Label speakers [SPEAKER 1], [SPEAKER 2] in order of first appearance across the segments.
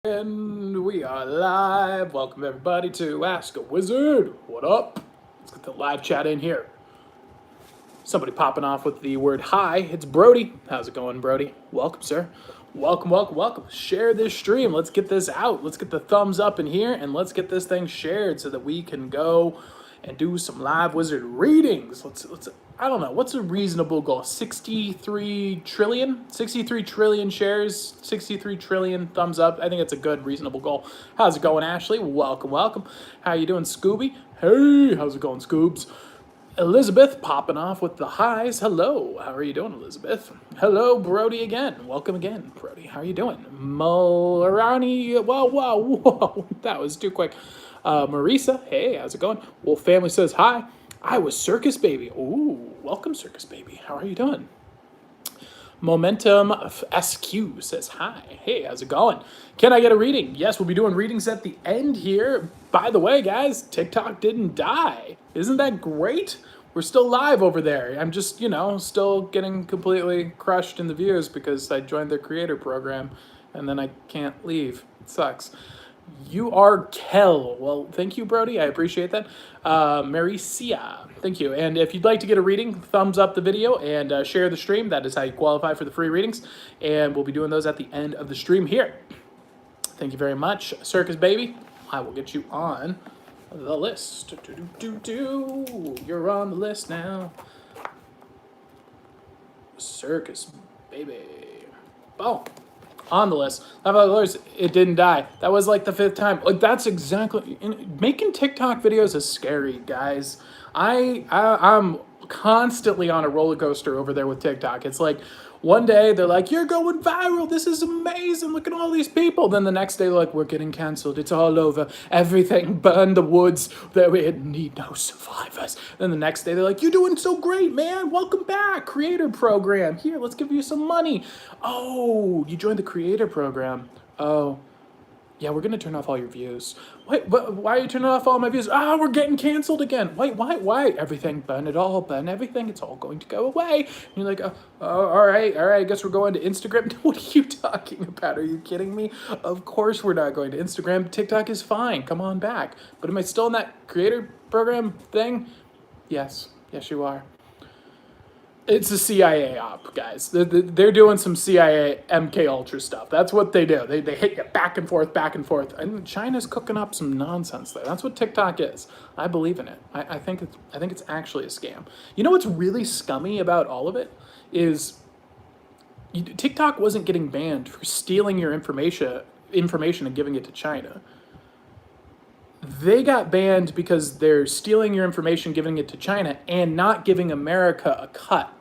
[SPEAKER 1] And we are live. Welcome everybody to Ask a Wizard. What up? Let's get the live chat in here. Somebody popping off with the word hi. It's Brody. How's it going, Brody? Welcome, sir. Welcome, welcome, welcome. Share this stream. Let's get this out. Let's get the thumbs up in here and let's get this thing shared so that we can go and do some live wizard readings. Let's I don't know, what's a reasonable goal? 63 trillion? 63 trillion shares, 63 trillion thumbs up. I think it's a good reasonable goal. How's it going, Ashley? Welcome, welcome. How you doing, Scooby? Hey, how's it going, Scoobs? Elizabeth popping off with the highs. Hello, how are you doing, Elizabeth? Hello, Brody again. Welcome again, Brody. How are you doing? Mulrani, whoa, that was too quick. Marisa, hey, how's it going? Wolf Family says hi. I was Circus Baby. Ooh, welcome, Circus Baby. How are you doing? Momentum SQ says hi. Hey, how's it going? Can I get a reading? Yes, we'll be doing readings at the end here. By the way, guys, TikTok didn't die. Isn't that great? We're still live over there. I'm just, still getting completely crushed in the views because I joined their creator program and then I can't leave. It sucks. You are Kel. Well, thank you, Brody. I appreciate that. Maricia, thank you. And if you'd like to get a reading, thumbs up the video and share the stream. That is how you qualify for the free readings. And we'll be doing those at the end of the stream here. Thank you very much, Circus Baby. I will get you on the list. You're on the list now. Circus Baby. Boom. On the list. It didn't die. That was like the 5th time. Like that's exactly making TikTok videos is scary, guys. I'm constantly on a roller coaster over there with TikTok. It's like one day they're like, "You're going viral. This is amazing. Look at all these people." Then the next day they're like, "We're getting canceled. It's all over. Everything burned the woods. That we need no survivors." Then the next day they're like, "You're doing so great, man. Welcome back. Creator program. Here, let's give you some money." Oh, you joined the creator program. Oh, yeah, we're gonna turn off all your views. Wait, why are you turning off all my views? Ah, we're getting canceled again. Wait, why? Everything, burn it all, burn everything. It's all going to go away. And you're like, all right. I guess we're going to Instagram. What are you talking about? Are you kidding me? Of course we're not going to Instagram. TikTok is fine. Come on back. But am I still in that creator program thing? Yes, you are. It's a CIA op, guys. They're doing some CIA MK Ultra stuff. That's what they do. They hit you back and forth, and China's cooking up some nonsense there. That's what TikTok is. I believe in it. I think it's actually a scam. You know what's really scummy about all of it is TikTok wasn't getting banned for stealing your information and giving it to China. They got banned because they're stealing your information, giving it to China, and not giving America a cut.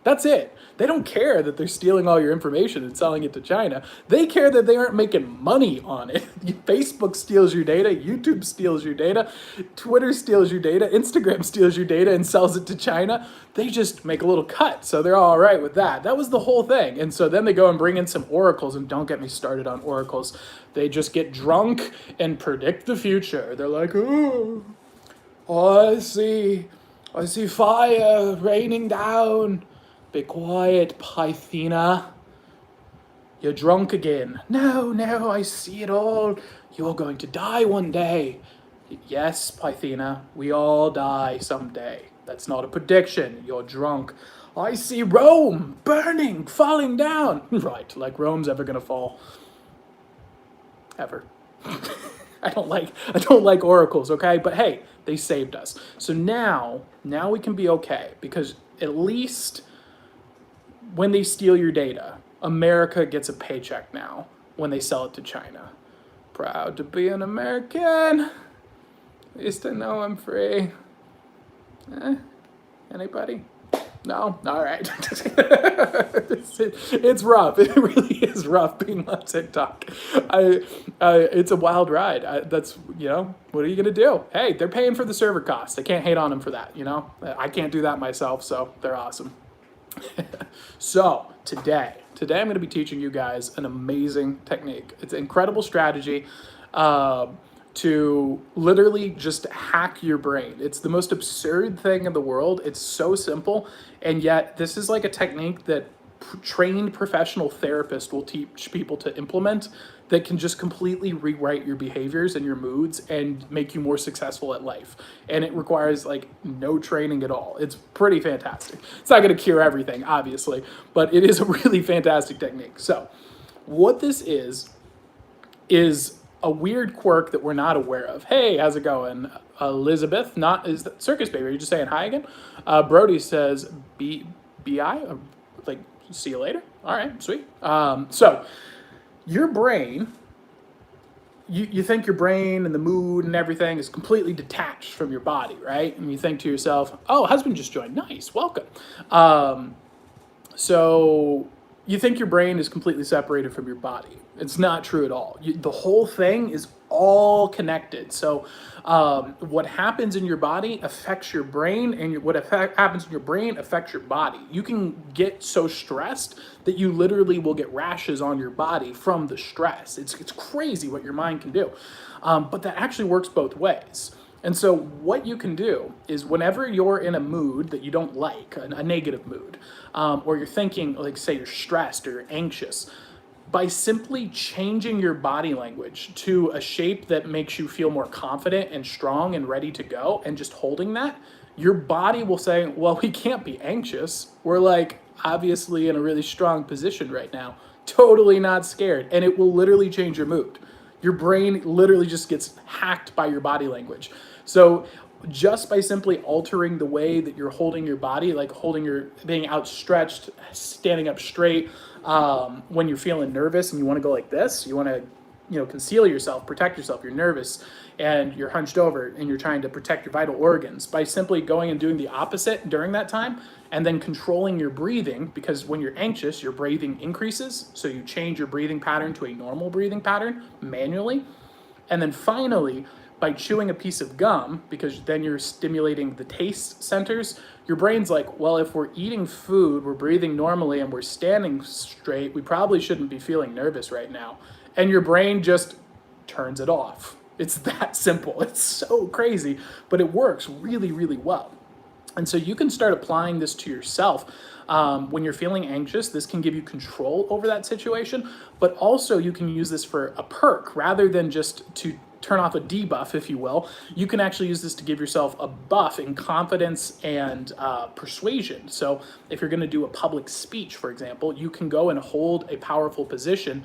[SPEAKER 1] That's it. They don't care that they're stealing all your information and selling it to China. They care that they aren't making money on it. Facebook steals your data, YouTube steals your data, Twitter steals your data, Instagram steals your data and sells it to China. They just make a little cut, so they're all right with that. That was the whole thing. And so then they go and bring in some oracles, and don't get me started on oracles. They just get drunk and predict the future. They're like, oh, I see fire raining down. Be quiet, Pythina. You're drunk again. No, I see it all. You're going to die one day. Yes, Pythina, we all die someday. That's not a prediction. You're drunk. I see Rome burning, falling down. Right, like Rome's ever gonna fall. Ever. I don't like oracles, okay? But hey, they saved us. So now we can be okay because at least when they steal your data, America gets a paycheck now when they sell it to China. Proud to be an American. At least I know I'm free. Anybody? No? All right. It's rough. It really is rough being on TikTok. It's a wild ride. What are you going to do? Hey, they're paying for the server costs. I can't hate on them for that, I can't do that myself, so they're awesome. So today I'm going to be teaching you guys an amazing technique. It's an incredible strategy to literally just hack your brain. It's the most absurd thing in the world. It's so simple, and yet this is like a technique that trained professional therapist will teach people to implement that can just completely rewrite your behaviors and your moods and make you more successful at life. And it requires like no training at all. It's pretty fantastic. It's not going to cure everything, obviously, but it is a really fantastic technique. So what this is a weird quirk that we're not aware of. Hey, how's it going? Elizabeth, not is that Circus Baby? Are you just saying hi again? Brody says bi, like see you later. All right, sweet. So your brain, you think your brain and the mood and everything is completely detached from your body, right? And you think to yourself, oh, husband just joined. Nice, welcome. So you think your brain is completely separated from your body. It's not true at all. The whole thing is all connected. So what happens in your body affects your brain, and what happens in your brain affects your body. You can get so stressed that you literally will get rashes on your body from the stress. It's crazy what your mind can do. But that actually works both ways. And so what you can do is whenever you're in a mood that you don't like, a negative mood, or you're thinking, like say you're stressed or you're anxious, by simply changing your body language to a shape that makes you feel more confident and strong and ready to go, and just holding that, your body will say, well, we can't be anxious. We're like obviously in a really strong position right now, totally not scared. And it will literally change your mood. Your brain literally just gets hacked by your body language. So just by simply altering the way that you're holding your body, like being outstretched, standing up straight, when you're feeling nervous and you want to go like this, you want to, conceal yourself, protect yourself, you're nervous and you're hunched over and you're trying to protect your vital organs, by simply going and doing the opposite during that time, and then controlling your breathing, because when you're anxious, your breathing increases. So you change your breathing pattern to a normal breathing pattern manually. And then finally, by chewing a piece of gum, because then you're stimulating the taste centers, your brain's like, well, if we're eating food, we're breathing normally, and we're standing straight, we probably shouldn't be feeling nervous right now. And your brain just turns it off. It's that simple. It's so crazy, but it works really, really well. And so you can start applying this to yourself. When you're feeling anxious, this can give you control over that situation, but also you can use this for a perk rather than just to turn off a debuff, if you will. You can actually use this to give yourself a buff in confidence and persuasion. So if you're going to do a public speech, for example, you can go and hold a powerful position,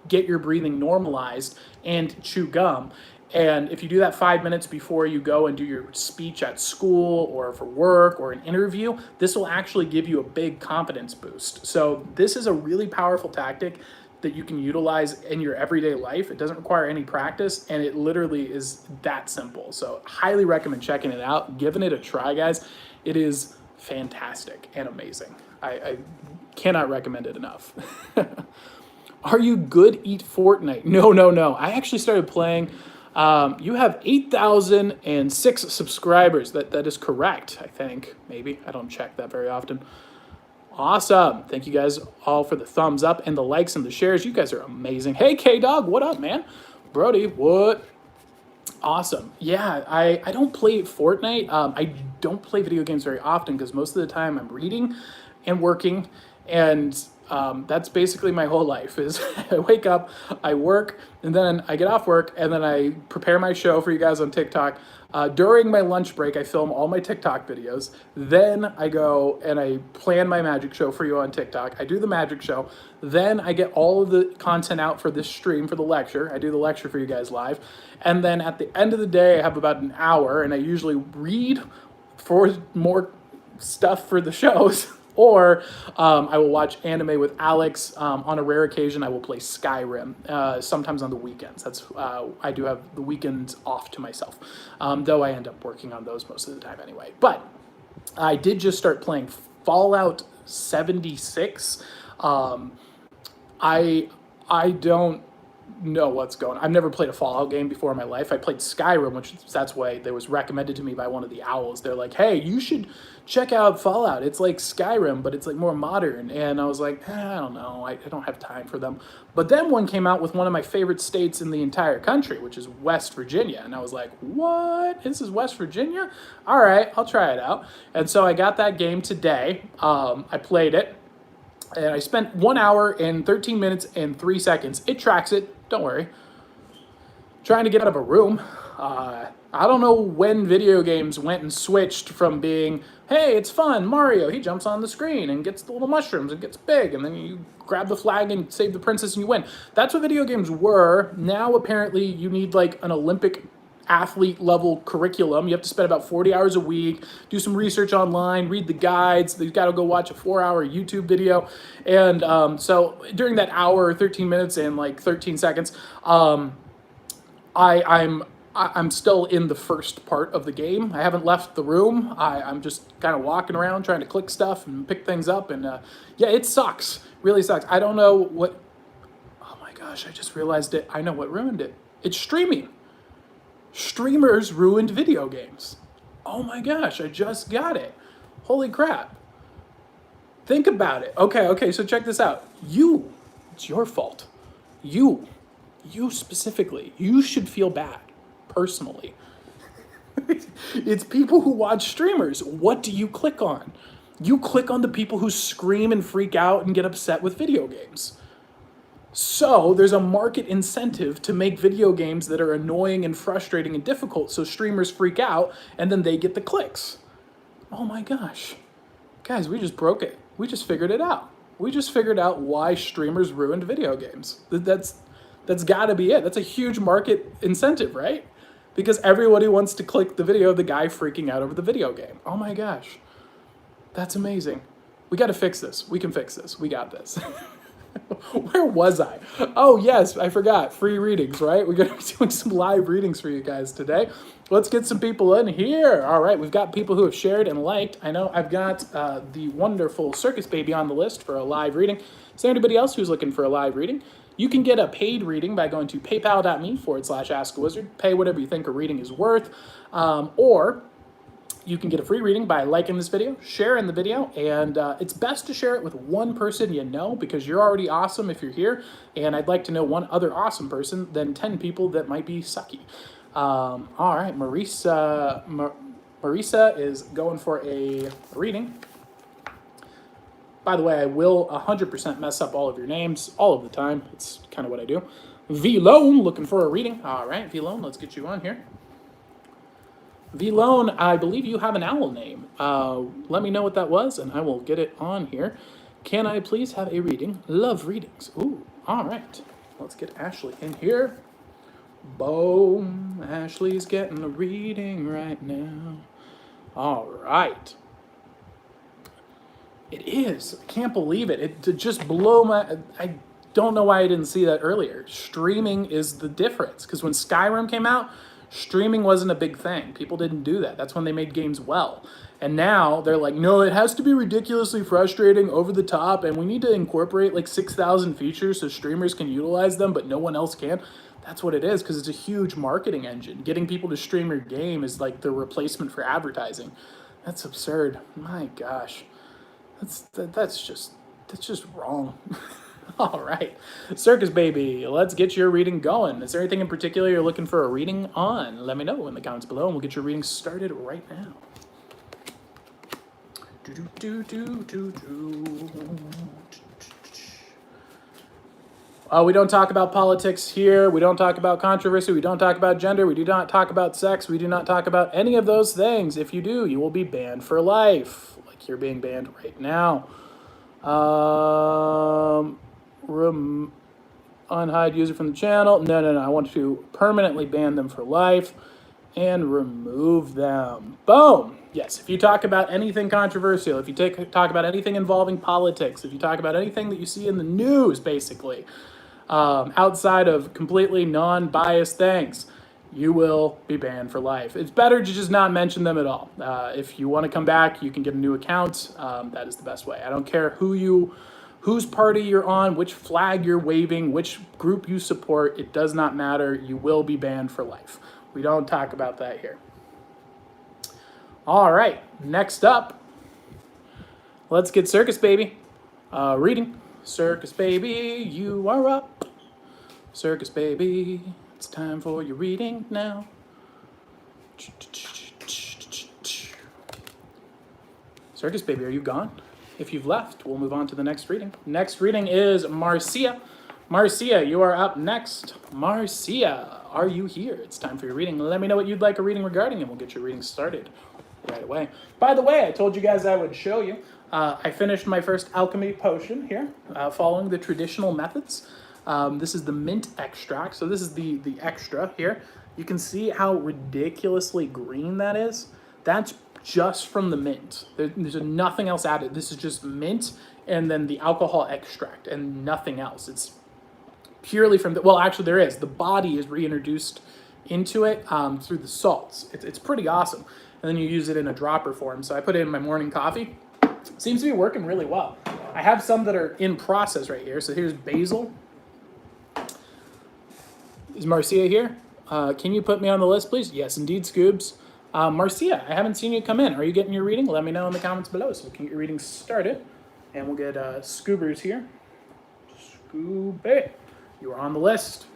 [SPEAKER 1] get your breathing normalized, and chew gum. And if you do that 5 minutes before you go and do your speech at school or for work or an interview, this will actually give you a big confidence boost. So this is a really powerful tactic that you can utilize in your everyday life. It doesn't require any practice, and it literally is that simple. So highly recommend checking it out, giving it a try, guys. It is fantastic and amazing. I cannot recommend it enough. Are you good eat Fortnite? No. I actually started playing. You have 8,006 subscribers. That is correct, I think. Maybe. I don't check that very often. Awesome. Thank you guys all for the thumbs up and the likes and the shares. You guys are amazing. Hey, K-Dog, what up, man? Brody, what? Awesome. Yeah, I don't play Fortnite. I don't play video games very often because most of the time I'm reading and working, and that's basically my whole life is I wake up, I work, and then I get off work, and then I prepare my show for you guys on TikTok. During my lunch break, I film all my TikTok videos. Then I go and I plan my magic show for you on TikTok. I do the magic show. Then I get all of the content out for this stream for the lecture. I do the lecture for you guys live. And then at the end of the day, I have about an hour, and I usually read for more stuff for the shows. Or I will watch anime with Alex. On a rare occasion, I will play Skyrim, sometimes on the weekends. That's I do have the weekends off to myself, though I end up working on those most of the time anyway. But I did just start playing Fallout 76. I don't know what's going on. I've never played a Fallout game before in my life. I played Skyrim, which that's why it was recommended to me by one of the owls. They're like, hey, you should check out Fallout. It's like Skyrim, but it's like more modern. And I was like, I don't know. I don't have time for them. But then one came out with one of my favorite states in the entire country, which is West Virginia. And I was like, what? This is West Virginia? All right, I'll try it out. And so I got that game today. I played it. And I spent 1 hour and 13 minutes and 3 seconds. It tracks it, don't worry. Trying to get out of a room. I don't know when video games went and switched from being, hey, it's fun, Mario, he jumps on the screen and gets the little mushrooms and gets big, and then you grab the flag and save the princess and you win. That's what video games were. Now apparently you need like an Olympic athlete level curriculum. You have to spend about 40 hours a week, do some research online, read the guides. You've got to go watch a 4-hour YouTube video. And so during that hour, 13 minutes and like 13 seconds, I'm still in the first part of the game. I haven't left the room. I'm just kind of walking around trying to click stuff and pick things up. And yeah, it sucks. Really sucks. I don't know what... Oh my gosh, I just realized it. I know what ruined it. It's streaming. Streamers ruined video games. Oh my gosh, I just got it. Holy crap. Think about it. Okay, so check this out. It's your fault. You specifically, you should feel bad, personally. It's people who watch streamers. What do you click on? You click on the people who scream and freak out and get upset with video games. So there's a market incentive to make video games that are annoying and frustrating and difficult, so streamers freak out and then they get the clicks. Oh my gosh. Guys, we just broke it. We just figured it out. We just figured out why streamers ruined video games. That's gotta be it. That's a huge market incentive, right? Because everybody wants to click the video of the guy freaking out over the video game. Oh my gosh. That's amazing. We gotta fix this. We can fix this. We got this. Where was I? Oh, yes, I forgot. Free readings, right? We're going to be doing some live readings for you guys today. Let's get some people in here. All right, we've got people who have shared and liked. I know I've got the wonderful Circus Baby on the list for a live reading. Is there anybody else who's looking for a live reading? You can get a paid reading by going to paypal.me/askawizard. Pay whatever you think a reading is worth. Or you can get a free reading by liking this video, sharing the video, and it's best to share it with one person you know, because you're already awesome if you're here, and I'd like to know one other awesome person than 10 people that might be sucky. All right, Marisa is going for a reading. By the way, I will 100% mess up all of your names all of the time. It's kind of what I do. V-Lone looking for a reading. All right, V-Lone, let's get you on here. V-Lone, I believe you have an owl name. Let me know what that was, and I will get it on here. Can I please have a reading? Love readings. Ooh, all right. Let's get Ashley in here. Boom. Ashley's getting a reading right now. All right. It is. I can't believe it. It just blew my... I don't know why I didn't see that earlier. Streaming is the difference, because when Skyrim came out, streaming wasn't a big thing. People didn't do that. That's when they made games well. And now they're like, no, it has to be ridiculously frustrating, over the top, and we need to incorporate like 6,000 features so streamers can utilize them, but no one else can. That's what it is, because it's a huge marketing engine. Getting people to stream your game is like the replacement for advertising. That's absurd. My gosh. That's just wrong. All right, Circus Baby, let's get your reading going. Is there anything in particular you're looking for a reading on? Let me know in the comments below, and we'll get your reading started right now. We don't talk about politics here. We don't talk about controversy. We don't talk about gender. We do not talk about sex. We do not talk about any of those things. If you do, you will be banned for life, like you're being banned right now. Unhide user from the channel. No. I want to permanently ban them for life and remove them. Boom. Yes, if you talk about anything controversial, if you talk about anything involving politics, if you talk about anything that you see in the news, basically, outside of completely non-biased things, you will be banned for life. It's better to just not mention them at all. If you want to come back, you can get a new account. That is the best way. I don't care whose party you're on, which flag you're waving, which group you support. It does not matter. You will be banned for life. We don't talk about that here. All right, next up, let's get Circus Baby reading. Circus Baby, you are up. Circus Baby, it's time for your reading now. Circus Baby, are you gone? If you've left, we'll move on to the next reading. Next reading is Marcia. Marcia, you are up next. Marcia, are you here? It's time for your reading. Let me know what you'd like a reading regarding, and we'll get your reading started right away. By the way, I told you guys I would show you. I finished my first alchemy potion here, following the traditional methods. This is the mint extract. So this is the extra here. You can see how ridiculously green that is. That's just from the mint. There's nothing else added. This is just mint and then the alcohol extract and nothing else. It's purely from the, well, actually there is. The body is reintroduced into it through the salts. It's pretty awesome. And then you use it in a dropper form. So I put it in my morning coffee. Seems to be working really well. I have some that are in process right here. So here's basil. Is Marcia here? Can you put me on the list, please? Yes, indeed, Scoobs. Marcia, I haven't seen you come in. Are you getting your reading? Let me know in the comments below so we can get your reading started. And we'll get Scoobers here. Scooby, you are on the list.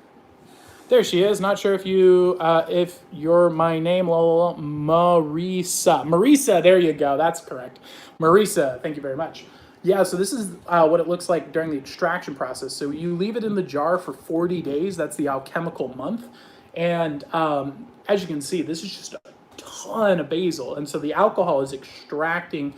[SPEAKER 1] There she is. Not sure if you're my name. Marisa. Marisa, there you go. That's correct. Marisa, thank you very much. Yeah, so this is what it looks like during the extraction process. So you leave it in the jar for 40 days. That's the alchemical month. And as you can see, this is just a ton of basil. And so the alcohol is extracting,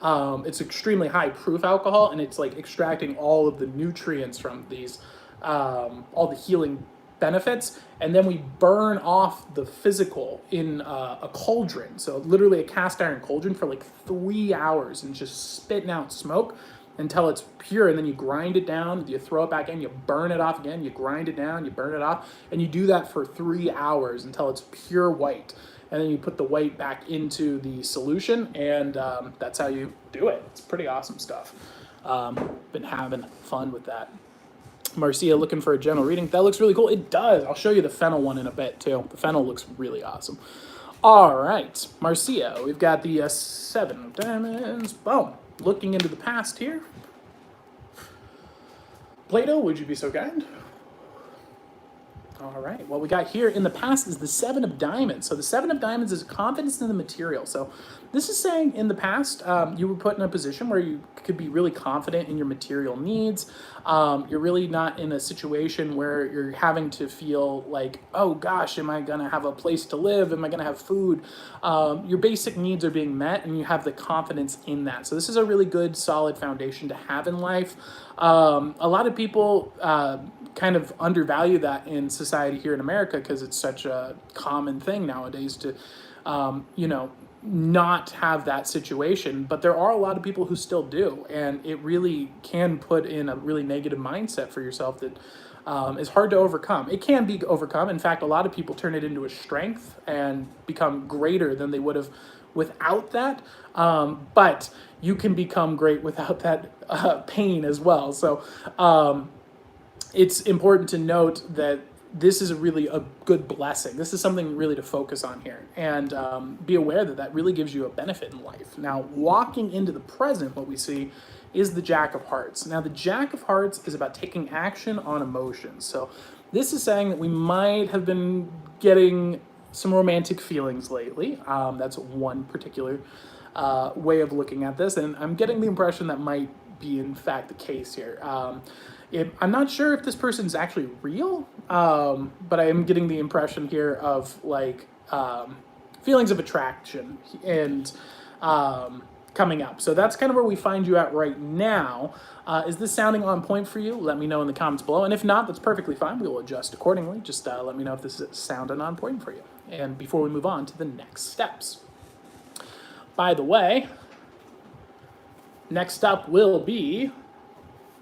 [SPEAKER 1] it's extremely high proof alcohol, and it's like extracting all of the nutrients from these, all the healing benefits, and then we burn off the physical in a cauldron. So literally a cast iron cauldron for like 3 hours and just spitting out smoke until it's pure, and then you grind it down, you throw it back in, you burn it off again, you grind it down, you burn it off, and you do that for 3 hours until it's pure white. And then you put the white back into the solution, and that's how you do it. It's pretty awesome stuff. Been having fun with that. Marcia looking for a general reading. That looks really cool. It does. I'll show you the fennel one in a bit too. The fennel looks really awesome. All right, Marcia, we've got the 7 of diamonds. Boom. Looking into the past here. Plato, would you be so kind? All right, what we got here in the past is the 7 of diamonds. So the 7 of diamonds is confidence in the material. So this is saying in the past, you were put in a position where you could be really confident in your material needs. You're really not in a situation where you're having to feel like, oh gosh, am I gonna have a place to live? Am I gonna have food? Your basic needs are being met, and you have the confidence in that. So this is a really good, solid foundation to have in life. A lot of people kind of undervalue that in society here in America because it's such a common thing nowadays to, not have that situation. But there are a lot of people who still do, and it really can put in a really negative mindset for yourself that is hard to overcome. It can be overcome. In fact, a lot of people turn it into a strength and become greater than they would have without that. But you can become great without that pain as well. So it's important to note that this is really a good blessing. This is something really to focus on here, and be aware that that really gives you a benefit in life. Now, walking into the present, what we see is the Jack of Hearts. Now, the Jack of Hearts is about taking action on emotions. So this is saying that we might have been getting some romantic feelings lately. That's one particular way of looking at this, and I'm getting the impression that might be in fact the case here. I'm not sure if this person's actually real, but I am getting the impression here of like feelings of attraction and coming up. So that's kind of where we find you at right now. Is this sounding on point for you? Let me know in the comments below. And if not, that's perfectly fine. We will adjust accordingly. Just let me know if this is sounding on point for you. And before we move on to the next steps. By the way, next up will be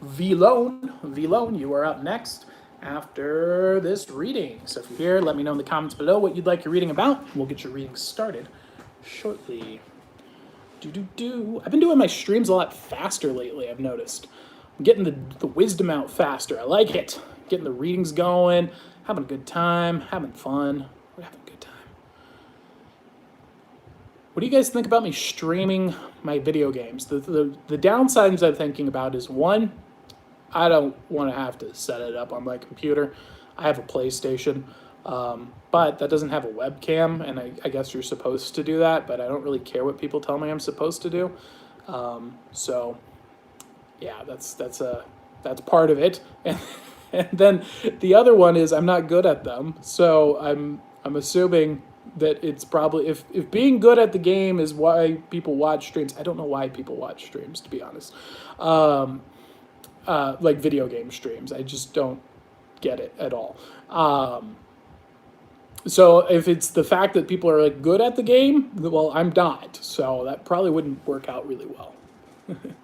[SPEAKER 1] Vlone. Vlone, you are up next after this reading. So if you're here, let me know in the comments below what you'd like your reading about. We'll get your reading started shortly. I've been doing my streams a lot faster lately, I've noticed. I'm getting the wisdom out faster. I like it. Getting the readings going, having a good time, having fun. We're having a good time. What do you guys think about me streaming my video games? The downsides I'm thinking about is, one, I don't want to have to set it up on my computer. I have a PlayStation, but that doesn't have a webcam, and I guess you're supposed to do that, but I don't really care what people tell me I'm supposed to do. So yeah, that's part of it. And then the other one is I'm not good at them. So I'm assuming that it's probably, if being good at the game is why people watch streams. I don't know why people watch streams, to be honest. Like video game streams. I just don't get it at all. So if it's the fact that people are like good at the game, well, I'm not. So that probably wouldn't work out really well. I'm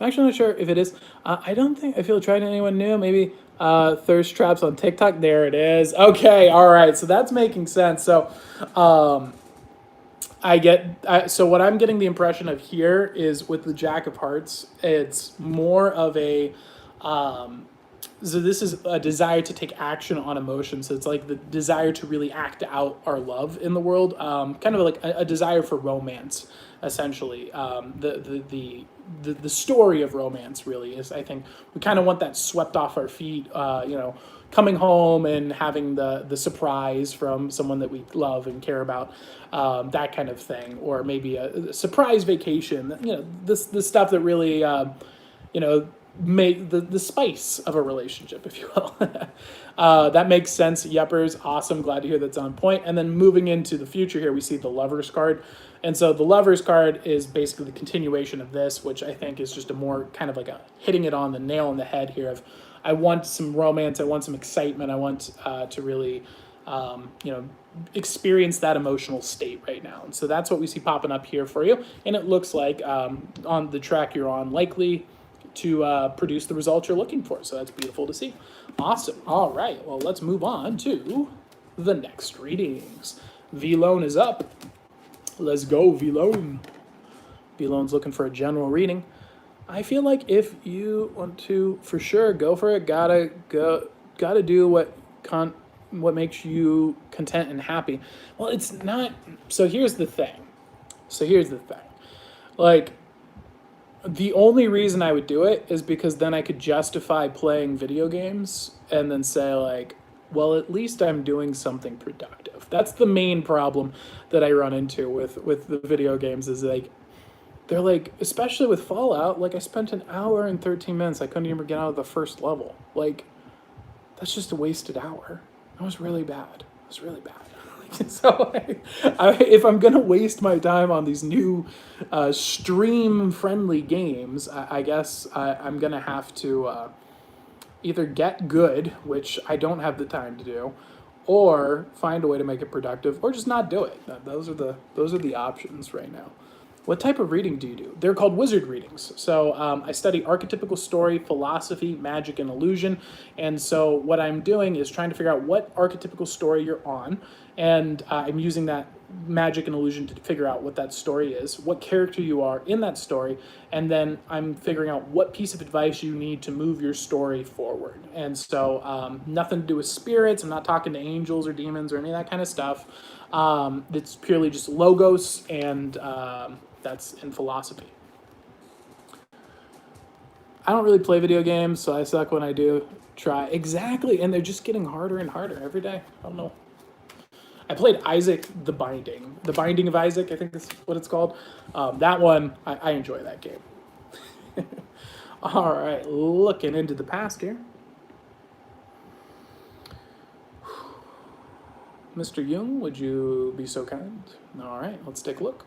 [SPEAKER 1] actually not sure if it is. I don't think I feel tried anyone new. Maybe thirst traps on TikTok. There it is. Okay, all right. So that's making sense. So so what I'm getting the impression of here is with the Jack of Hearts, it's more of a so this is a desire to take action on emotion. So it's like the desire to really act out our love in the world, kind of like a desire for romance, essentially. The story of romance really is, I think, we kind of want that swept off our feet, coming home and having the surprise from someone that we love and care about, that kind of thing, or maybe a surprise vacation. The stuff that really, make the spice of a relationship, if you will. That makes sense. Yuppers, awesome. Glad to hear that's on point. And then moving into the future here, we see the Lovers card. And so the Lovers card is basically the continuation of this, which I think is just a more kind of like a hitting it on the nail on the head here of, I want some romance, I want some excitement, I want to really, experience that emotional state right now. And so that's what we see popping up here for you. And it looks like on the track you're on, likely to produce the results you're looking for. So that's beautiful to see. Awesome. All right. Well, let's move on to the next readings. V-Lone is up. Let's go, V-Lone. V-Lone's looking for a general reading. I feel like if you want to, for sure, go for it. Gotta do what makes you content and happy. Well, it's not. So here's the thing. Like, the only reason I would do it is because then I could justify playing video games and then say, like, well, at least I'm doing something productive. That's the main problem that I run into with the video games is, like, they're like, especially with Fallout, like, I spent an hour and 13 minutes. I couldn't even get out of the first level. Like, that's just a wasted hour. That was really bad. So if I'm going to waste my time on these new stream-friendly games, I guess I'm going to have to either get good, which I don't have the time to do, or find a way to make it productive, or just not do it. Those are the options right now. What type of reading do you do? They're called wizard readings. So I study archetypical story, philosophy, magic, and illusion. And so what I'm doing is trying to figure out what archetypical story you're on. And I'm using that magic and illusion to figure out what that story is, what character you are in that story. And then I'm figuring out what piece of advice you need to move your story forward. And so nothing to do with spirits. I'm not talking to angels or demons or any of that kind of stuff. It's purely just logos and that's in philosophy. I don't really play video games, so I suck when I do try. Exactly, and they're just getting harder and harder every day. I don't know. I played Isaac the Binding. The Binding of Isaac, I think that's what it's called. That one, I enjoy that game. All right, looking into the past here. Mr. Jung, would you be so kind? All right, let's take a look.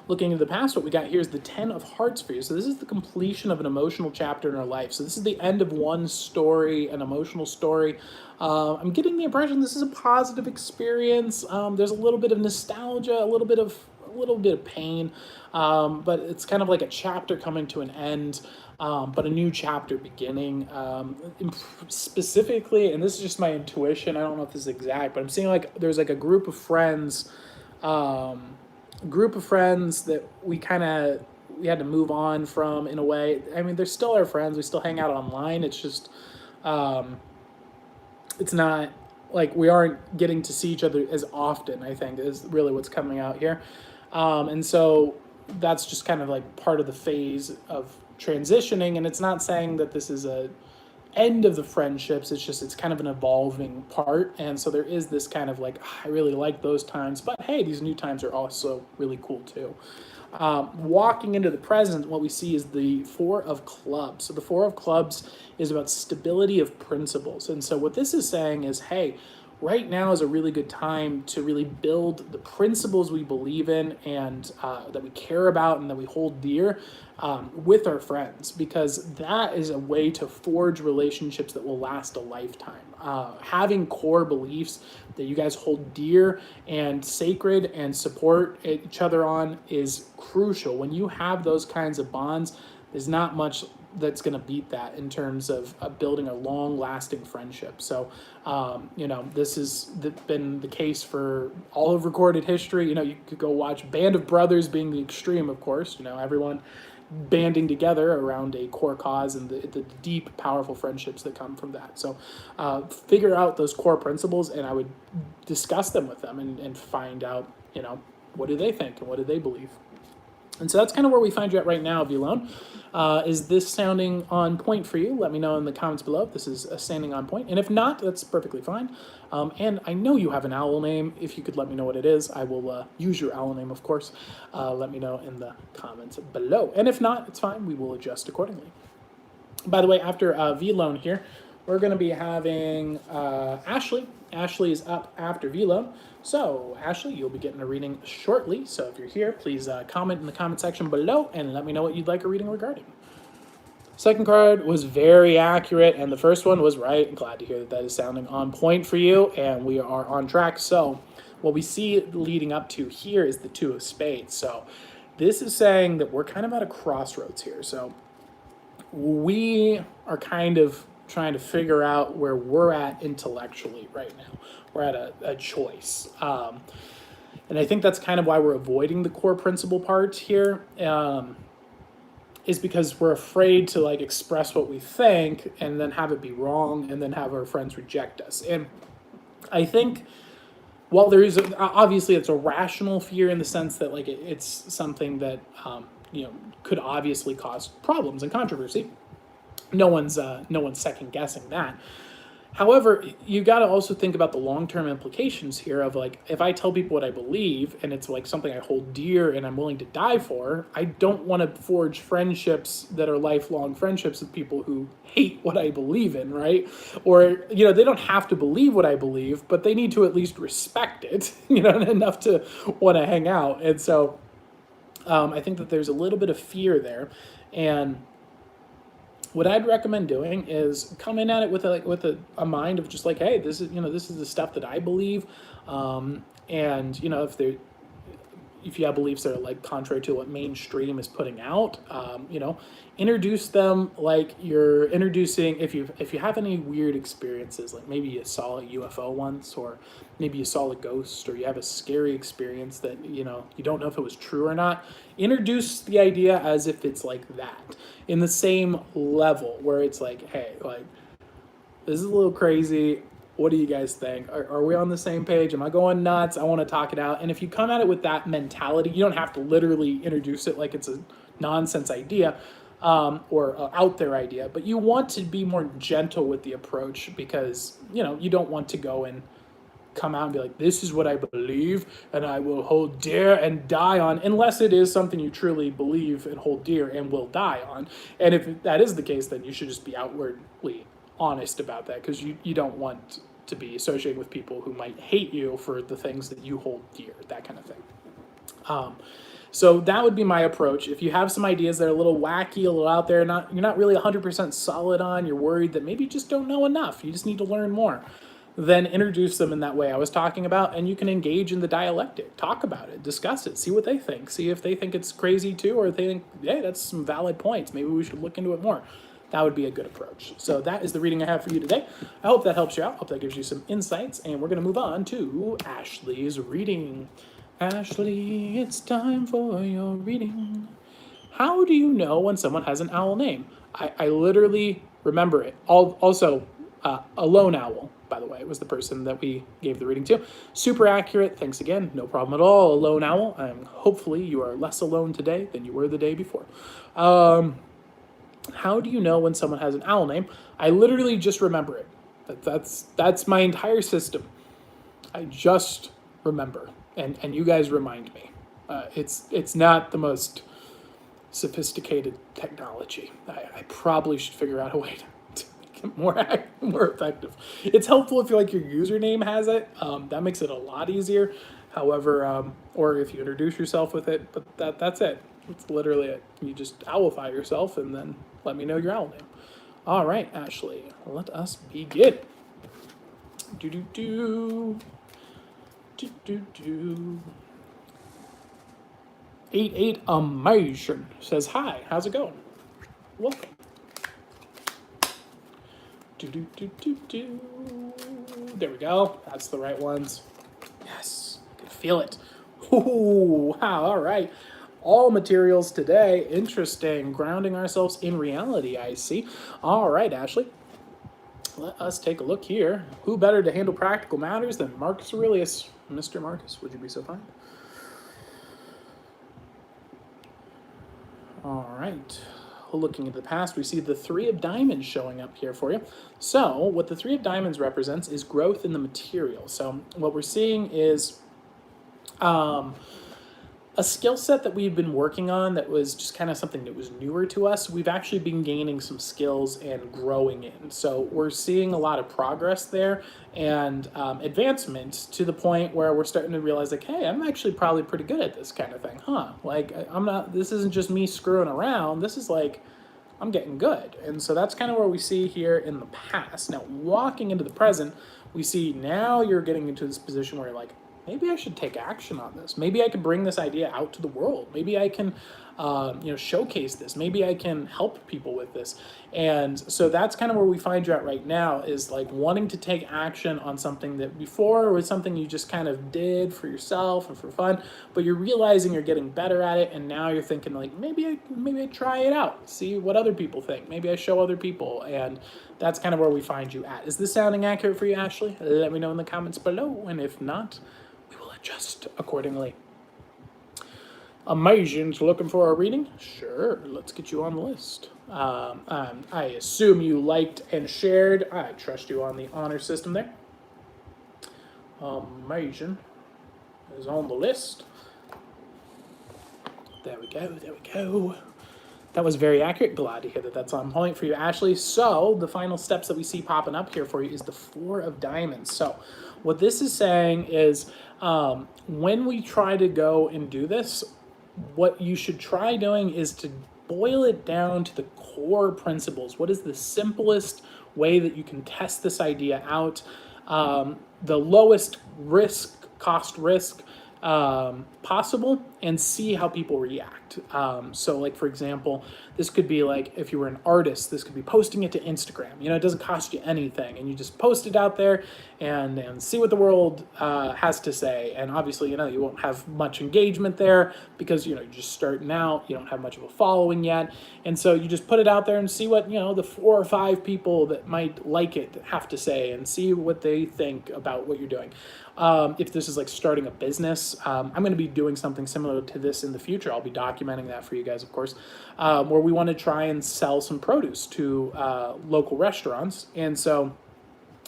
[SPEAKER 1] Looking into the past, what we got here is the 10 of Hearts for you. So this is the completion of an emotional chapter in our life. So this is the end of one story, an emotional story. I'm getting the impression this is a positive experience. There's a little bit of nostalgia, a little bit of pain, but it's kind of like a chapter coming to an end, but a new chapter beginning. Specifically, and this is just my intuition, I don't know if this is exact, but I'm seeing like there's like a group of friends that we had to move on from in a way. I mean, they're still our friends. We still hang out online. It's just, it's not like we aren't getting to see each other as often, I think, is really what's coming out here. And so that's just kind of like part of the phase of transitioning. And it's not saying that this is a end of the friendships. It's kind of an evolving part. And so there is this kind of like, I really like those times, but hey, these new times are also really cool too. Walking into the present, what we see is the Four of Clubs. So the Four of Clubs is about stability of principles. And so what this is saying is, hey, right now is a really good time to really build the principles we believe in and that we care about and that we hold dear with our friends, because that is a way to forge relationships that will last a lifetime. Having core beliefs that you guys hold dear and sacred and support each other on is crucial. When you have those kinds of bonds, there's not much that's going to beat that in terms of building a long-lasting friendship. So, this has been the case for all of recorded history. You could go watch Band of Brothers being the extreme, of course. Everyone banding together around a core cause and the deep, powerful friendships that come from that. So figure out those core principles, and I would discuss them with them and find out, what do they think and what do they believe? And so that's kind of where we find you at right now, Vilone. Is this sounding on point for you? Let me know in the comments below if this is standing on point. And if not, that's perfectly fine. And I know you have an owl name. If you could let me know what it is, I will use your owl name, of course. Let me know in the comments below. And if not, it's fine. We will adjust accordingly. By the way, after Vilone here, we're going to be having Ashley. Ashley is up after Vilone. So, Ashley, you'll be getting a reading shortly. So if you're here, please comment in the comment section below and let me know what you'd like a reading regarding. Second card was very accurate, and the first one was right. I'm glad to hear that is sounding on point for you, and we are on track. So what we see leading up to here is the Two of Spades. So this is saying that we're kind of at a crossroads here. So we are kind of trying to figure out where we're at intellectually right now. We're at a choice. And I think that's kind of why we're avoiding the core principle part here, is because we're afraid to express what we think and then have it be wrong and then have our friends reject us. And I think while there is, obviously it's a rational fear in the sense that it's something that, could obviously cause problems and controversy. No one's second guessing that. However, you got to also think about the long-term implications here of if I tell people what I believe and it's something I hold dear and I'm willing to die for, I don't want to forge friendships that are lifelong friendships with people who hate what I believe in, right? Or, they don't have to believe what I believe, but they need to at least respect it, enough to want to hang out. And so I think that there's a little bit of fear there. And what I'd recommend doing is coming at it with a mind of just hey, this is the stuff that I believe, and if you have beliefs that are contrary to what mainstream is putting out, introduce them like you're introducing, if you have any weird experiences, maybe you saw a UFO once, or maybe you saw a ghost, or you have a scary experience that you don't know if it was true or not. Introduce the idea as if it's that, in the same level where it's hey, this is a little crazy. What do you guys think? Are we on the same page? Am I going nuts? I want to talk it out. And if you come at it with that mentality, you don't have to literally introduce it like it's a nonsense idea or out there idea, but you want to be more gentle with the approach, because, you don't want to go and come out and be this is what I believe and I will hold dear and die on, unless it is something you truly believe and hold dear and will die on. And if that is the case, then you should just be outwardly honest about that, because you don't want to be associated with people who might hate you for the things that you hold dear, that kind of thing. So that would be my approach. If you have some ideas that are a little wacky, a little out there, you're not really 100% solid on, you're worried that maybe you just don't know enough, you just need to learn more, then introduce them in that way I was talking about, and you can engage in the dialectic, talk about it, discuss it, see what they think, see if they think it's crazy too, or if they think, hey, that's some valid points, maybe we should look into it more. That would be a good approach. So that is the reading I have for you today. I hope that helps you out. I hope that gives you some insights. And we're going to move on to Ashley's reading. Ashley, it's time for your reading. How do you know when someone has an owl name? I literally remember it. Also, a lone owl, by the way, was the person that we gave the reading to. Super accurate. Thanks again. No problem at all. A lone owl. Hopefully you are less alone today than you were the day before. How do you know when someone has an owl name? I literally just remember it. That's my entire system. I just remember, and you guys remind me. It's not the most sophisticated technology. I probably should figure out a way to make it more effective. It's helpful if your username has it. That makes it a lot easier. However, or if you introduce yourself with it, but that's it. That's literally it. You just owlify yourself and then let me know your owl name. All right, Ashley, let us begin. Do do do. Do do do. 88 Amazing says hi. How's it going? Welcome. Do do do do do. There we go. That's the right ones. Yes, I can feel it. Ooh, wow. All right. All materials today. Interesting. Grounding ourselves in reality, I see. All right, Ashley. Let us take a look here. Who better to handle practical matters than Marcus Aurelius? Mr. Marcus, would you be so kind? All right. Looking at the past, we see the Three of Diamonds showing up here for you. So what the Three of Diamonds represents is growth in the material. So what we're seeing is a skill set that we've been working on that was just kind of something that was newer to us. We've actually been gaining some skills and growing in. So we're seeing a lot of progress there and advancement to the point where we're starting to realize like, hey, I'm actually probably pretty good at this kind of thing, huh? Like this isn't just me screwing around. This is like, I'm getting good. And so that's kind of where we see here in the past. Now, walking into the present, we see now you're getting into this position where you're like, maybe I should take action on this. Maybe I can bring this idea out to the world. Maybe I can, showcase this. Maybe I can help people with this. And so that's kind of where we find you at right now is like wanting to take action on something that before was something you just kind of did for yourself and for fun, but you're realizing you're getting better at it. And now you're thinking like, maybe I try it out, see what other people think. Maybe I show other people. And that's kind of where we find you at. Is this sounding accurate for you, Ashley? Let me know in the comments below. And if not, just accordingly. Amazing's looking for a reading? Sure, let's get you on the list. I assume you liked and shared. I trust you on the honor system there. Amazing is on the list. There we go, there we go. That was very accurate. Glad to hear that that's on point for you, Ashley. So the final steps that we see popping up here for you is the Four of Diamonds. So what this is saying is when we try to go and do this, what you should try doing is to boil it down to the core principles. What is the simplest way that you can test this idea out? The lowest cost risk possible, and see how people react. So like, for example, this could be like, if you were an artist, this could be posting it to Instagram. It doesn't cost you anything, and you just post it out there and see what the world has to say. And obviously, you won't have much engagement there because, you're just starting out, you don't have much of a following yet. And so you just put it out there and see what, the 4 or 5 people that might like it have to say, and see what they think about what you're doing. If this is like starting a business, I'm going to be doing something similar to this in the future. I'll be documenting that for you guys, of course, where we want to try and sell some produce to local restaurants and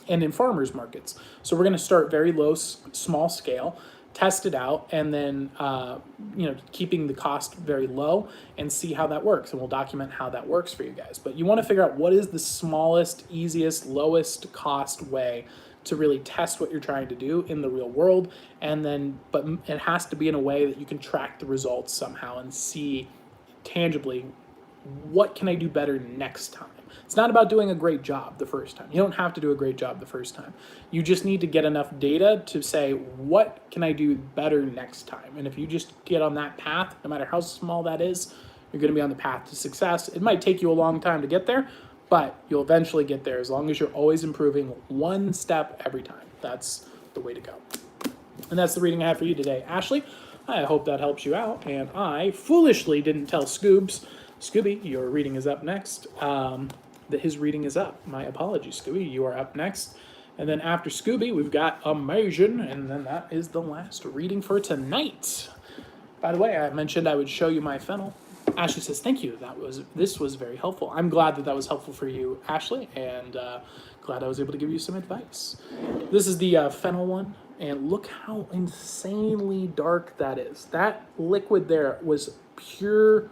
[SPEAKER 1] in farmers markets. So we're going to start very low, small scale, test it out, and then keeping the cost very low and see how that works. And we'll document how that works for you guys. But you want to figure out what is the smallest, easiest, lowest cost way to really test what you're trying to do in the real world. And then, but it has to be in a way that you can track the results somehow and see tangibly, what can I do better next time? It's not about doing a great job the first time. You don't have to do a great job the first time. You just need to get enough data to say, what can I do better next time? And if you just get on that path, no matter how small that is, you're going to be on the path to success. It might take you a long time to get there, but you'll eventually get there as long as you're always improving one step every time. That's the way to go. And that's the reading I have for you today. Ashley, I hope that helps you out. And I foolishly didn't tell Scooby, your reading is up next. That his reading is up. My apologies, Scooby. You are up next. And then after Scooby, we've got Amazing. And then that is the last reading for tonight. By the way, I mentioned I would show you my fennel. Ashley says, thank you. This was very helpful. I'm glad that was helpful for you, Ashley, and glad I was able to give you some advice. This is the fennel one. And look how insanely dark that is. That liquid there was pure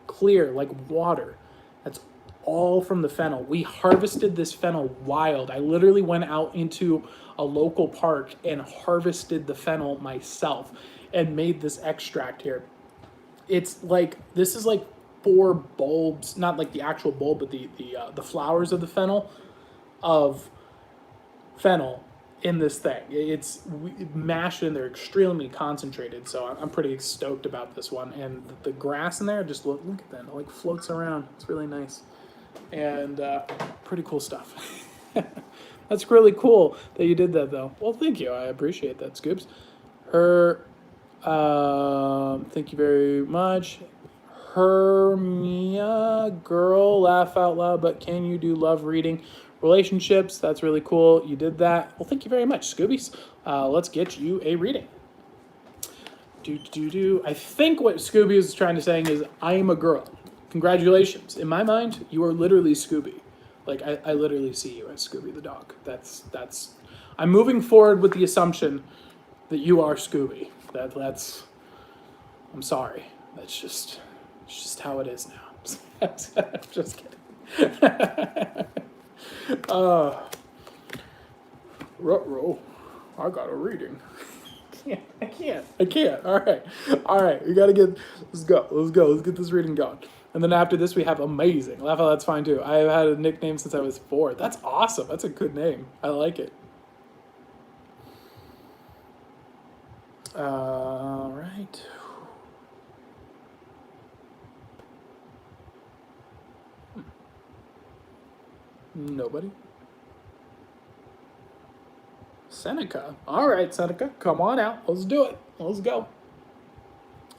[SPEAKER 1] clear, like water. That's all from the fennel. We harvested this fennel wild. I literally went out into a local park and harvested the fennel myself and made this extract here. It's like, this is like 4 bulbs, not like the actual bulb, but the flowers of the fennel in this thing. It's mashed in there, extremely concentrated. So I'm pretty stoked about this one. And the grass in there, just look at that, it like floats around. It's really nice and pretty cool stuff. That's really cool that you did that, though. Well, thank you. I appreciate that, Scoops. Thank you very much. Hermia, girl, laugh out loud, but can you do love reading relationships? That's really cool. You did that. Well, thank you very much, Scoobies. Let's get you a reading. I think what Scooby is trying to say is, I am a girl. Congratulations. In my mind, you are literally Scooby. Like, I literally see you as Scooby the dog. That's. I'm moving forward with the assumption that you are Scooby. That's. I'm sorry. It's just how it is now. Just kidding. Ruh-roh. I got a reading. I can't. All right. We gotta get. Let's go. Let's get this reading going. And then after this, we have Amazing. Laugh out, that's fine too. I've had a nickname since I was 4. That's awesome. That's a good name. I like it. All right. Nobody. Seneca. All right, Seneca, come on out. Let's do it. Let's go.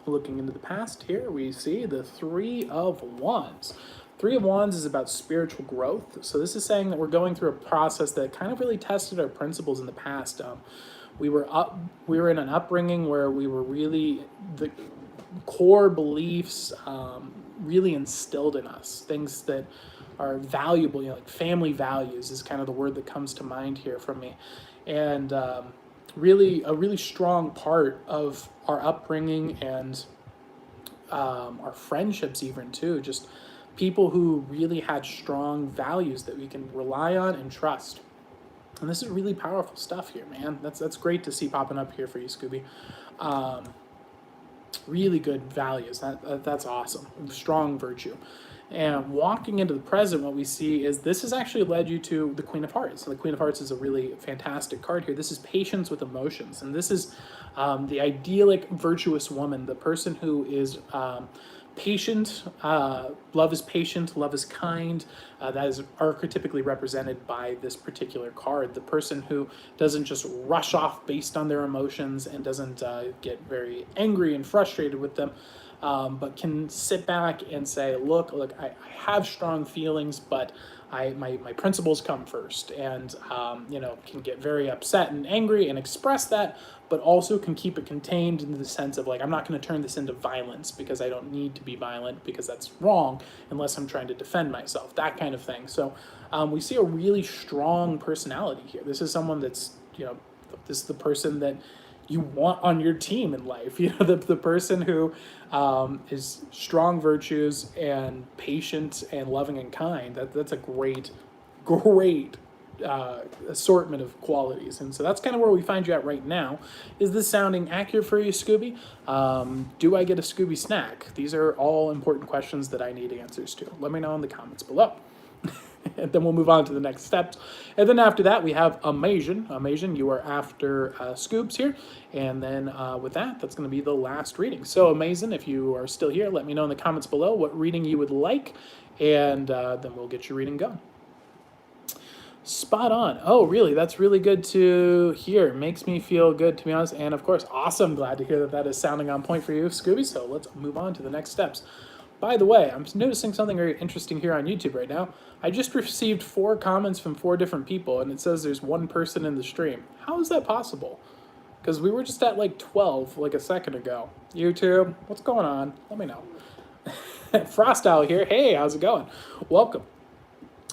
[SPEAKER 1] Looking into the past here, we see the 3 of Wands. 3 of Wands is about spiritual growth. So this is saying that we're going through a process that kind of really tested our principles in the past. We were in an upbringing where we were really, the core beliefs really instilled in us, things that are valuable, like family values is kind of the word that comes to mind here from me. And really a really strong part of our upbringing and our friendships even too, just people who really had strong values that we can rely on and trust. And this is really powerful stuff here, man. That's great to see popping up here for you, Scooby. Really good values. That's awesome. Strong virtue. And walking into the present, what we see is this has actually led you to the Queen of Hearts. So the Queen of Hearts is a really fantastic card here. This is patience with emotions. And this is the idyllic, virtuous woman, the person who is patient. Love is patient. Love is kind. That is archetypically represented by this particular card. The person who doesn't just rush off based on their emotions and doesn't get very angry and frustrated with them. But can sit back and say, look, I have strong feelings, but my principles come first, and can get very upset and angry and express that, but also can keep it contained in the sense of I'm not going to turn this into violence because I don't need to be violent because that's wrong unless I'm trying to defend myself, that kind of thing. So we see a really strong personality here. This is someone that's, this is the person that you want on your team in life, the person who is strong virtues and patient and loving and kind. That's a great assortment of qualities. And so that's kind of where we find you at right now. Is this sounding accurate for you, Scooby? Do I get a Scooby snack? These are all important questions that I need answers to. Let me know in the comments below. And then we'll move on to the next steps. And then after that, we have Amazing. Amazing, you are after Scoops here. And then with that, that's going to be the last reading. So Amazing, if you are still here, let me know in the comments below what reading you would like. And then we'll get your reading going. Spot on. Oh, really? That's really good to hear. Makes me feel good, to be honest. And of course, awesome. Glad to hear that is sounding on point for you, Scooby. So let's move on to the next steps. By the way, I'm noticing something very interesting here on YouTube right now. I just received 4 comments from 4 different people, and it says there's 1 person in the stream. How is that possible? Because we were just at 12 a second ago. YouTube, what's going on? Let me know. Frost Owl here. Hey, how's it going? Welcome.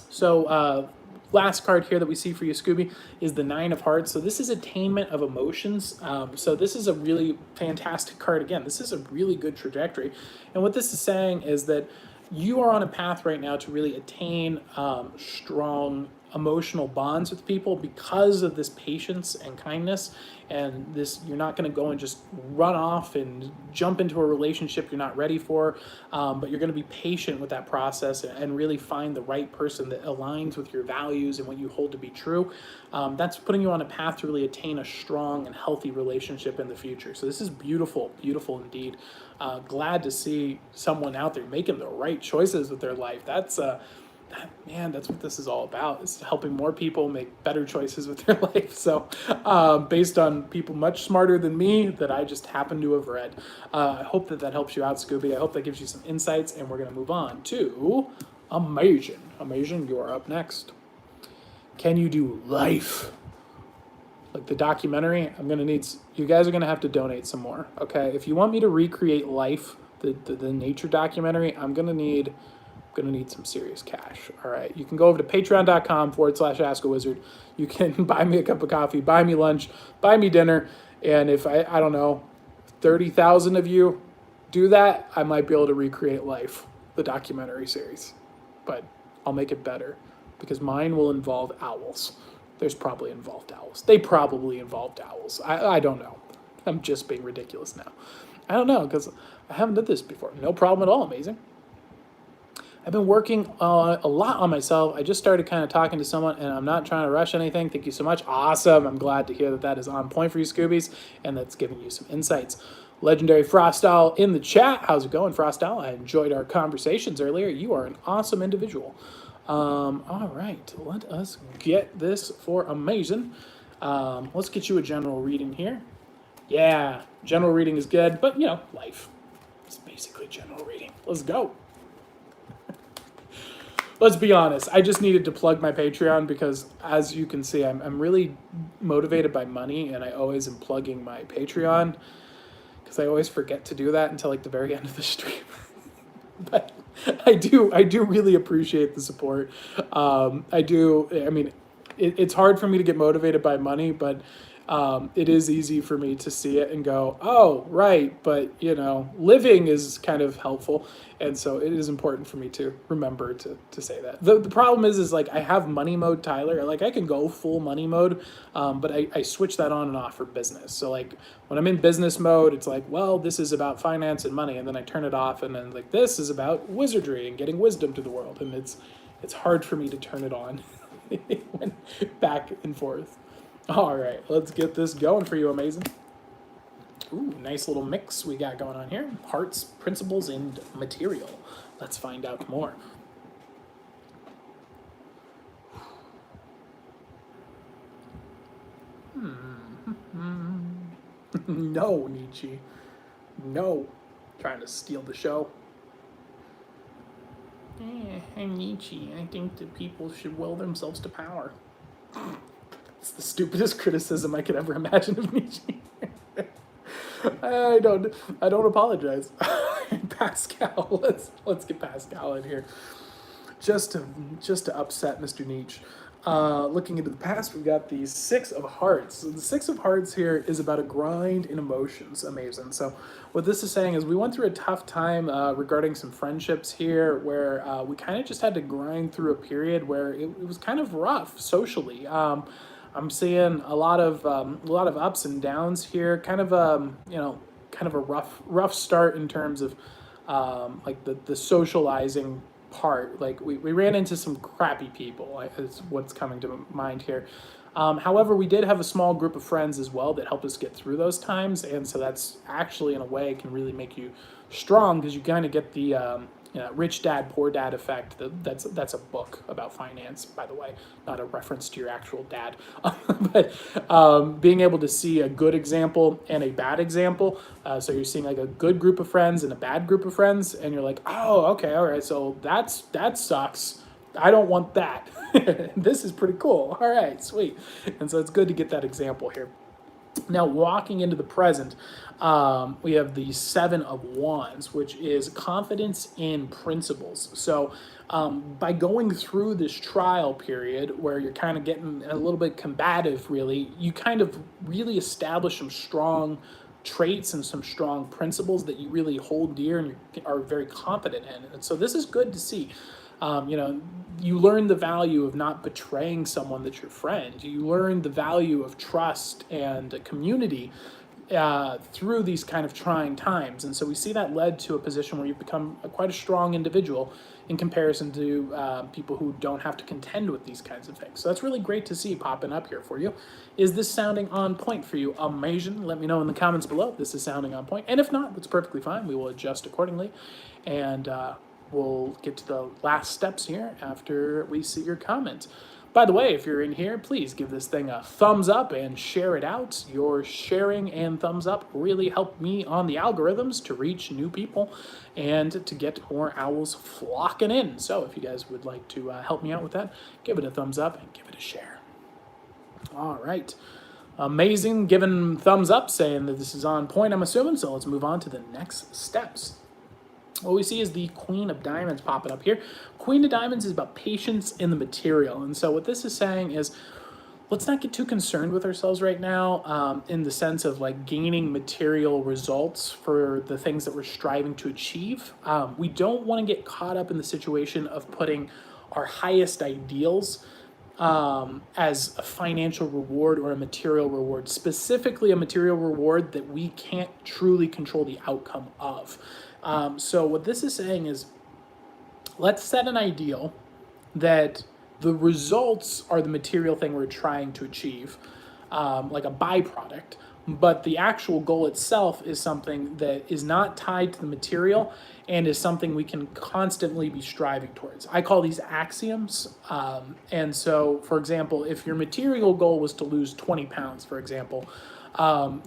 [SPEAKER 1] So Last card here that we see for you, Scooby, is the Nine of Hearts. So this is attainment of emotions. So this is a really fantastic card. Again, this is a really good trajectory. And what this is saying is that you are on a path right now to really attain strong emotional bonds with people because of this patience and kindness, and this, you're not going to go and just run off and jump into a relationship you're not ready for, but you're going to be patient with that process and really find the right person that aligns with your values and what you hold to be true. That's putting you on a path to really attain a strong and healthy relationship in the future. So this is beautiful, beautiful indeed. Glad to see someone out there making the right choices with their life. That's that's what this is all about, is helping more people make better choices with their life. So based on people much smarter than me that I just happen to have read. I hope that helps you out, Scooby. I hope that gives you some insights, and we're going to move on to Amazing. Amazing, you're up next. Can you do life? Like the documentary, I'm going to need, you guys are going to have to donate some more, okay? If you want me to recreate Life, the nature documentary, I'm going to need some serious cash. All right, you can go over to patreon.com/askawizard. You can buy me a cup of coffee, buy me lunch, buy me dinner, and if I don't know, 30,000 of you do that, I might be able to recreate Life, the documentary series. But I'll make it better because mine will involve owls. There's probably involved owls. They probably involved owls. I don't know. I'm just being ridiculous now. I don't know because I haven't done this before. No problem at all. Amazing. I've been working a lot on myself. I just started kind of talking to someone, and I'm not trying to rush anything. Thank you so much. Awesome. I'm glad to hear that is on point for you, Scoobies, and that's giving you some insights. Legendary Frost Owl in the chat. How's it going, Frost Owl? I enjoyed our conversations earlier. You are an awesome individual. All right, let us get this for Amazing. Let's get you a general reading here. Yeah, general reading is good, but, life. It's basically general reading. Let's go. Let's be honest, I just needed to plug my Patreon because, as you can see, I'm really motivated by money, and I always am plugging my Patreon because I always forget to do that until like the very end of the stream. But I do really appreciate the support. It's hard for me to get motivated by money, but it is easy for me to see it and go, oh, right, but, living is kind of helpful. And so it is important for me to remember to say that. The problem is like I have money mode Tyler. Like I can go full money mode, but I switch that on and off for business. So like when I'm in business mode, it's like, well, this is about finance and money. And then I turn it off, and then like this is about wizardry and getting wisdom to the world. And it's hard for me to turn it on back and forth. All right, let's get this going for you, Amazing. Ooh, nice little mix we got going on here. Hearts, principles, and material. Let's find out more. No, Nietzsche. No. Trying to steal the show. I'm Nietzsche. I think that people should will themselves to power. It's the stupidest criticism I could ever imagine of Nietzsche. I don't apologize. Pascal, let's get Pascal in here. Just to upset Mr. Nietzsche. Looking into the past, we've got the Six of Hearts. So the Six of Hearts here is about a grind in emotions. Amazing. So what this is saying is we went through a tough time regarding some friendships here where we kind of just had to grind through a period where it was kind of rough socially. I'm seeing a lot of ups and downs here. Kind of a rough start in terms of like the socializing part. Like we ran into some crappy people is what's coming to mind here. However, we did have a small group of friends as well that helped us get through those times, and so that's actually in a way can really make you strong because you kind of get the rich dad, poor dad effect. That's a book about finance, by the way, not a reference to your actual dad. But being able to see a good example and a bad example, so you're seeing like a good group of friends and a bad group of friends, and you're like, oh, okay, all right, so that sucks. I don't want that. This is pretty cool. All right, sweet. And so it's good to get that example here. Now, walking into the present, we have the Seven of Wands, which is confidence in principles. So, by going through this trial period where you're kind of getting a little bit combative, really, you kind of really establish some strong traits and some strong principles that you really hold dear and you are very confident in. And so, this is good to see. You learn the value of not betraying someone that's your friend. You learn the value of trust and community through these kind of trying times. And so we see that led to a position where you've become quite a strong individual in comparison to people who don't have to contend with these kinds of things. So that's really great to see popping up here for you. Is this sounding on point for you? Amazing. Let me know in the comments below if this is sounding on point. And if not, it's perfectly fine. We will adjust accordingly. And we'll get to the last steps here after we see your comments. By the way, if you're in here, please give this thing a thumbs up and share it out. Your sharing and thumbs up really help me on the algorithms to reach new people and to get more owls flocking in. So if you guys would like to help me out with that, give it a thumbs up and give it a share. All right. Amazing. Giving thumbs up, saying that this is on point, I'm assuming. So let's move on to the next steps. What we see is the Queen of Diamonds popping up here. Queen of Diamonds is about patience in the material. And so what this is saying is, let's not get too concerned with ourselves right now in the sense of like gaining material results for the things that we're striving to achieve. We don't want to get caught up in the situation of putting our highest ideals as a financial reward or a material reward, specifically a material reward that we can't truly control the outcome of. So what this is saying is, let's set an ideal that the results are the material thing we're trying to achieve, like a byproduct, but the actual goal itself is something that is not tied to the material and is something we can constantly be striving towards. I call these axioms. And so, for example, if your material goal was to lose 20 pounds, for example,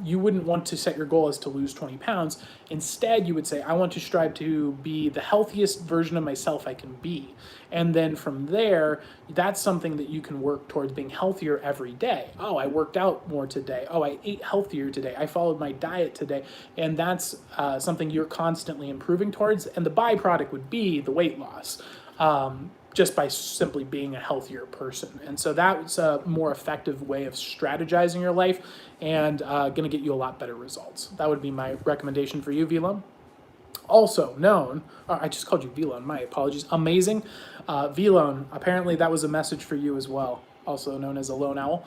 [SPEAKER 1] you wouldn't want to set your goal as to lose 20 pounds. Instead, you would say, I want to strive to be the healthiest version of myself I can be. And then from there, that's something that you can work towards being healthier every day. Oh, I worked out more today. Oh, I ate healthier today. I followed my diet today. And that's something you're constantly improving towards. And the byproduct would be the weight loss. Just by simply being a healthier person. And so that's a more effective way of strategizing your life and going to get you a lot better results. That would be my recommendation for you, Velon. Also known, I just called you Velon, my apologies. Amazing. Velon, apparently that was a message for you as well, also known as a lone owl.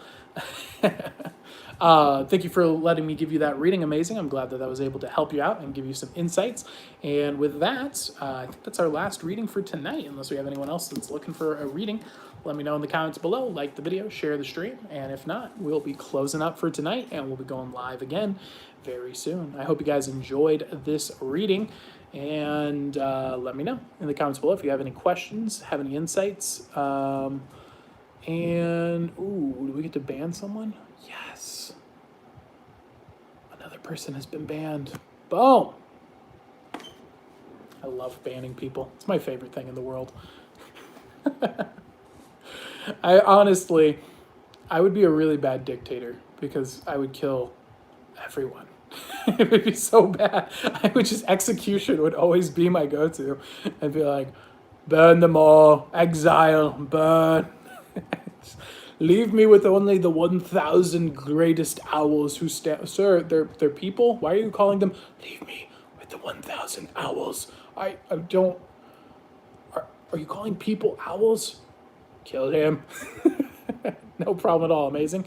[SPEAKER 1] Thank you for letting me give you that reading. Amazing. I'm glad that I was able to help you out and give you some insights. And with that, I think that's our last reading for tonight. Unless we have anyone else that's looking for a reading, let me know in the comments below. Like the video, share the stream. And if not, we'll be closing up for tonight and we'll be going live again very soon. I hope you guys enjoyed this reading. And let me know in the comments below if you have any questions, have any insights. And, ooh, do we get to ban someone? Yes. Another person has been banned. Boom. I love banning people. It's my favorite thing in the world. I would be a really bad dictator because I would kill everyone. It would be so bad. Execution would always be my go-to. I'd be like, burn them all, exile, burn. Leave me with only the 1,000 greatest owls who stand. Sir, they're people. Why are you calling them? Leave me with the 1,000 owls. I don't. Are you calling people owls? Kill him. No problem at all. Amazing.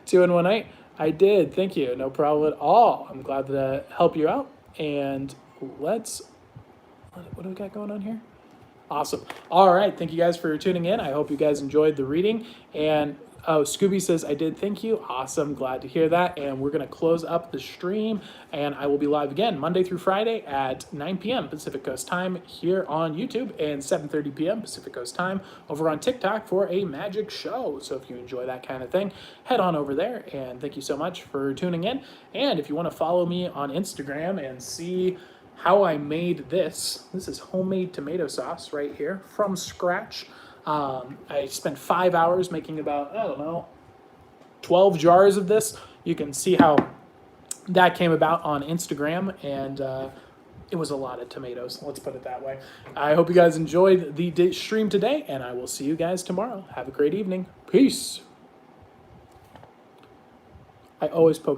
[SPEAKER 1] 2 in 1 night. I did. Thank you. No problem at all. I'm glad to help you out. And what do we got going on here? Awesome. All right. Thank you guys for tuning in. I hope you guys enjoyed the reading. And oh, Scooby says, I did. Thank you. Awesome. Glad to hear that. And we're going to close up the stream. And I will be live again Monday through Friday at 9 p.m. Pacific Coast time here on YouTube and 7:30 p.m. Pacific Coast time over on TikTok for a magic show. So if you enjoy that kind of thing, head on over there. And thank you so much for tuning in. And if you want to follow me on Instagram and see how I made this is homemade tomato sauce right here from scratch. I spent 5 hours making about, I don't know, 12 jars of this. You can see how that came about on Instagram, and it was a lot of tomatoes. Let's put it that way. I hope you guys enjoyed the stream today, and I will see you guys tomorrow. Have a great evening. Peace. I always poke the